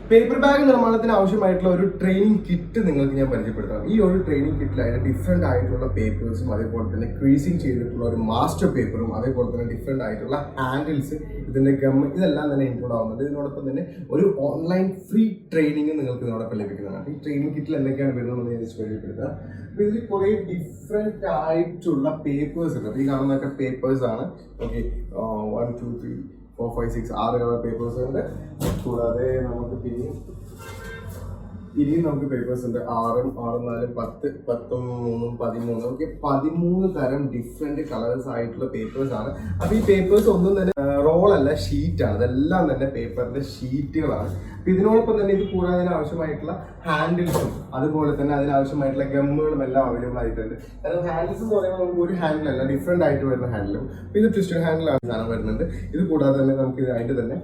Paper bag നിർമ്മാണത്തിന് ആവശ്യമായിട്ടുള്ള ഒരു ട്രെയിനിങ് കിറ്റ് നിങ്ങൾക്ക് ഞാൻ പരിചയപ്പെടുത്താം. ഈ ഒരു ട്രെയിനിങ് കിറ്റിൽ അതിന് ഡിഫറെൻ്റ് ആയിട്ടുള്ള പേപ്പേഴ്സും അതേപോലെ തന്നെ ക്രീസിങ് ചെയ്തിട്ടുള്ള ഒരു മാസ്റ്റർ പേപ്പറും അതേപോലെ തന്നെ ഡിഫറെൻ്റ് ആയിട്ടുള്ള ഹാൻഡിൽസ്, ഇതിൻ്റെ ഗം, ഇതെല്ലാം തന്നെ ഇൻക്ലൂഡ് ആവുന്നുണ്ട്. ഇതിനോടൊപ്പം തന്നെ ഒരു ഓൺലൈൻ ഫ്രീ ട്രെയിനിങ് നിങ്ങൾക്ക് ഇതിനോടൊപ്പം ലഭിക്കുന്നതാണ്. ഈ ട്രെയിനിങ് കിറ്റിൽ എന്തൊക്കെയാണ് വരുന്നതെന്ന് ഞാൻ പരിചയപ്പെടുത്താം. അപ്പോൾ ഇതിൽ കുറേ ഡിഫറെൻ്റ് ആയിട്ടുള്ള പേപ്പേഴ്സ് ഉണ്ട്. അപ്പോൾ ഈ കാണുന്നതൊക്കെ പേപ്പേഴ്സ് ആണ്. ഓക്കെ, 1 2 3 4 5 6 6 കളർ പേപ്പേഴ്സ് ഉണ്ട്. കൂടാതെ നമുക്ക് ഇനിയും നമുക്ക് പേപ്പേഴ്സ് ഉണ്ട്. 6 4 10 13 13. ഓക്കെ, 13 തരം ഡിഫറെന്റ് കളേഴ്സ് ആയിട്ടുള്ള പേപ്പേഴ്സ് ആണ്. അപ്പൊ ഈ പേപ്പേഴ്സ് ഒന്നും തന്നെ റോളല്ല, ഷീറ്റാണ്. ഇതെല്ലാം തന്നെ പേപ്പറിന്റെ ഷീറ്റുകളാണ്. അപ്പൊ ഇതിനോടൊപ്പം തന്നെ ഇത് കൂടാതെ അതിനാവശ്യമായിട്ടുള്ള ഹാൻഡിൽസും അതുപോലെ തന്നെ അതിനാവശ്യമായിട്ടുള്ള ഗമ്മുകളും എല്ലാം അവൈലബിൾ ആയിട്ടുണ്ട്. കാരണം ഹാൻഡിൽസ് എന്ന് പറയുമ്പോൾ നമുക്ക് ഒരു ഹാൻഡിലല്ല, ഡിഫറെന്റ് ആയിട്ട് വരുന്ന ഹാൻഡിലും. ഇത് ട്വിസ്റ്റഡ് ഹാൻഡിലാണ് സാധനം വരുന്നുണ്ട്. ഇത് കൂടാതെ തന്നെ നമുക്ക് അതിന്റെ തന്നെ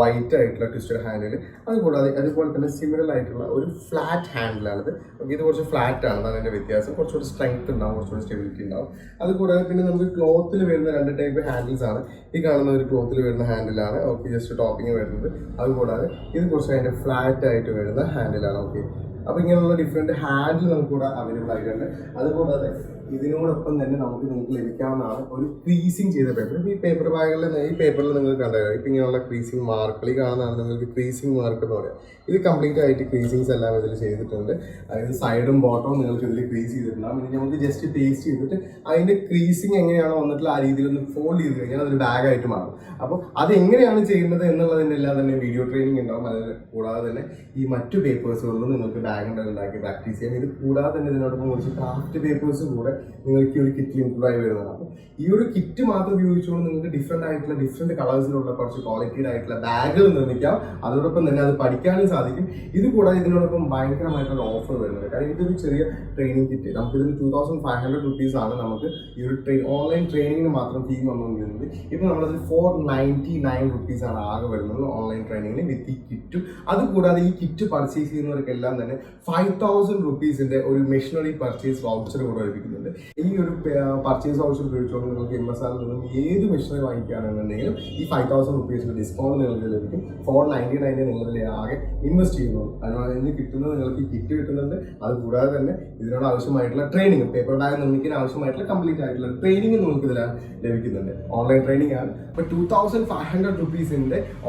വൈറ്റ് ആയിട്ടുള്ള ട്വിസ്റ്റഡ് ഹാൻഡിൽ, അതുപോലെ തന്നെ സിമിലർ ആയിട്ടുള്ള ഒരു ഫ്ലാറ്റ് ഹാൻഡിലാണിത്. ഇത് കുറച്ച് ഫ്ലാറ്റ് ആണ്, അതിന്റെ വ്യത്യാസം. കുറച്ചുകൂടി സ്ട്രെങ്ത് ഉണ്ടാവും, കുറച്ചുകൂടി സ്റ്റെബിലിറ്റി ഉണ്ടാവും. അതുകൂടാതെ പിന്നെ നമുക്ക് ക്ലോത്തിൽ വരുന്ന 2 ടൈപ്പ് ഹാൻഡിൽസ് ആണ്. ഈ കാണുന്ന ഒരു ക്ലോത്തിൽ വരുന്ന ഹാൻഡിലാണ്. ഓക്കെ, ജസ്റ്റ് ടോപ്പിംഗ് വരുന്നത്. അതുകൂടാതെ ഇത് കുറച്ച് അതിന്റെ ഫ്ലാറ്റ് ആയിട്ട് വരുന്ന ഹാൻഡിലാണ്. ഓക്കെ, അപ്പൊ ഇങ്ങനെയുള്ള ഡിഫറെന്റ് ഹാൻഡിൽ നമുക്ക് ഇവിടെ അവൈലബിൾ ആയിട്ടുണ്ട്. അതുകൂടാതെ ഇതിനോടൊപ്പം തന്നെ നിങ്ങൾക്ക് ലഭിക്കാവുന്നതാണ് ഒരു ക്രീസിങ് ചെയ്ത പേപ്പർ. ഈ പേപ്പർ ബാഗുകളിൽ ഈ പേപ്പറിൽ നിങ്ങൾ കണ്ടത് ഇപ്പം ഇങ്ങനെയുള്ള ക്രീസിങ് മാർക്കുകൾ ഈ കാണുന്നതാണ് നിങ്ങൾക്ക് ക്രീസിങ് മാർക്ക് എന്ന് പറയാം. ഇത് കംപ്ലീറ്റ് ആയിട്ട് ക്രീസിങ്സ് എല്ലാം ഇതിൽ ചെയ്തിട്ടുണ്ട്. അതായത് സൈഡും ബോട്ടവും നിങ്ങൾക്ക് ഇതിൽ ക്രീസ് ചെയ്തിട്ടുണ്ടാകും. ഇനി നമുക്ക് ജസ്റ്റ് പേസ്റ്റ് ചെയ്തിട്ട് അതിൻ്റെ ക്രീസിങ് എങ്ങനെയാണോ വന്നിട്ടുള്ള ആ രീതിയിൽ ഒന്ന് ഫോൾഡ് ചെയ്ത് കഴിഞ്ഞാൽ അതൊരു ബാഗായിട്ട് മാറും. അപ്പോൾ അത് എങ്ങനെയാണ് ചെയ്യുന്നത് എന്നുള്ളതിൻ്റെ എല്ലാം തന്നെ വീഡിയോ ട്രെയിനിങ് ഉണ്ടാവും. അതിന് കൂടാതെ തന്നെ ഈ മറ്റു പേപ്പേഴ്സുകളിലും നിങ്ങൾക്ക് ബാഗ് ഉണ്ടാക്കി പ്രാക്ടീസ് ചെയ്യാം. ഇത് കൂടാതെ തന്നെ ഇതിനോടൊപ്പം കുറച്ച് ക്രാഫ്റ്റ് പേപ്പേഴ്സ് കൂടെ നിങ്ങൾക്ക് ഈ ഒരു കിറ്റിൽ ഇൻക്ലൂഡ് ആയി വരുന്നതാണ്. അപ്പോൾ ഈ ഒരു കിറ്റ് മാത്രം ഉപയോഗിച്ചുകൊണ്ട് നിങ്ങൾക്ക് ഡിഫറെൻറ്റ് കളേഴ്സിലുള്ള കുറച്ച് ക്വാളിറ്റീഡ് ആയിട്ടുള്ള ബാഗുകൾ നിർമ്മിക്കാം. അതോടൊപ്പം തന്നെ അത് പഠിക്കാനും സാധിക്കും. ഇത് കൂടാതെ ഇതിനോടൊപ്പം ഭയങ്കരമായിട്ടുള്ള ഓഫർ വരുന്നത്. കാരണം ഇതൊരു ചെറിയ ട്രെയിനിങ് കിറ്റ്, നമുക്കിതിന് 2500 rupees ആണ് നമുക്ക് ഈ ഒരു ഓൺലൈൻ ട്രെയിനിങ്ങിന് മാത്രം ഫീ വന്നുകൊണ്ടിരുന്നത്. ഇപ്പോൾ നമ്മളത് 499 rupees ആണ് ആകെ വരുന്നത് ഓൺലൈൻ ട്രെയിനിങ്ങിന് വിത്ത് ഈ കിറ്റും. അതുകൂടാതെ ഈ കിറ്റ് പർച്ചേസ് ചെയ്യുന്നവർക്കെല്ലാം തന്നെ 5000 rupees ഒരു മെഷീനറി പർച്ചേസ് വൗച്ചർ കൂടെ ലഭിക്കുന്നുണ്ട്. ഈ ഒരു പർച്ചേസ് വൗച്ചർ ഉപയോഗിച്ചുകൊണ്ട് നിങ്ങൾക്ക് MSRൽ നിന്നും ഏത് മെഷീനറി വാങ്ങിക്കുകയാണെന്നുണ്ടെങ്കിലും ഈ 5000 rupees ഡിസ്കൗണ്ട് നിങ്ങൾക്ക് ലഭിക്കും. 499 നിങ്ങളിൽ ആകെ ഇൻവെസ്റ്റ് ചെയ്യുന്നു. അതിനോട് ഇതിന് കിട്ടുന്നത് നിങ്ങൾക്ക് ഈ കിറ്റ് കിട്ടുന്നുണ്ട്. അതുകൂടാതെ തന്നെ ഇതിനോട് ആവശ്യമായിട്ടുള്ള ട്രെയിനിങ്, പേപ്പർ ബാഗ് നിർമ്മിക്കാൻ ആവശ്യമായിട്ടുള്ള കംപ്ലീറ്റ് ആയിട്ടുള്ള ട്രെയിനിങ് നിങ്ങൾക്ക് ഇതിൽ ലഭിക്കുന്നുണ്ട്. ഓൺലൈൻ ട്രെയിനിങ് ആണ്. അപ്പോൾ 2500 rupees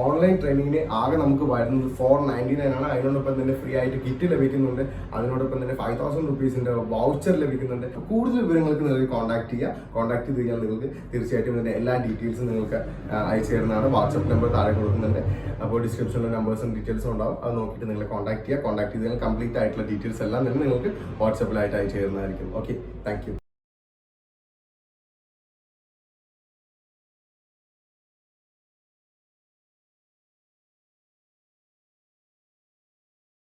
ഓൺലൈൻ ട്രെയിനിങ്ങിന് ആകെ നമുക്ക് വരുന്നത് 499 ആണ്. അതിനോടൊപ്പം തന്നെ ഫ്രീ ആയിട്ട് കിറ്റ് ലഭിക്കുന്നുണ്ട്. അതിനോടൊപ്പം തന്നെ 5000 rupees വൗച്ചർ ലഭിക്കുന്നുണ്ട്. കൂടുതൽ വിവരങ്ങൾക്ക് നിങ്ങൾക്ക് കോൺടാക്ട് ചെയ്ത് കഴിഞ്ഞാൽ നിങ്ങൾക്ക് തീർച്ചയായിട്ടും ഇതിൻ്റെ എല്ലാ ഡീറ്റെയിൽസും നിങ്ങൾക്ക് അയച്ചു തരുന്നതാണ്. വാട്സപ്പ് നമ്പർ താഴെ കൊടുക്കുന്നുണ്ട്. അപ്പോൾ ഡിസ്ക്രിപ്ഷനിലെ നമ്പേഴ്സും ഡീറ്റെയിൽസും ഉണ്ടാവും. അത് നോക്കിയിട്ട് നിങ്ങൾ കോൺടാക്ട് ചെയ്ത് കഴിഞ്ഞാൽ കംപ്ലീറ്റ് ആയിട്ടുള്ള ഡീറ്റെയിൽസ് എല്ലാം നിങ്ങൾക്ക് വാട്സപ്പിലായിട്ട് അയച്ചു തരുന്നതായിരിക്കും. Okay, thank you.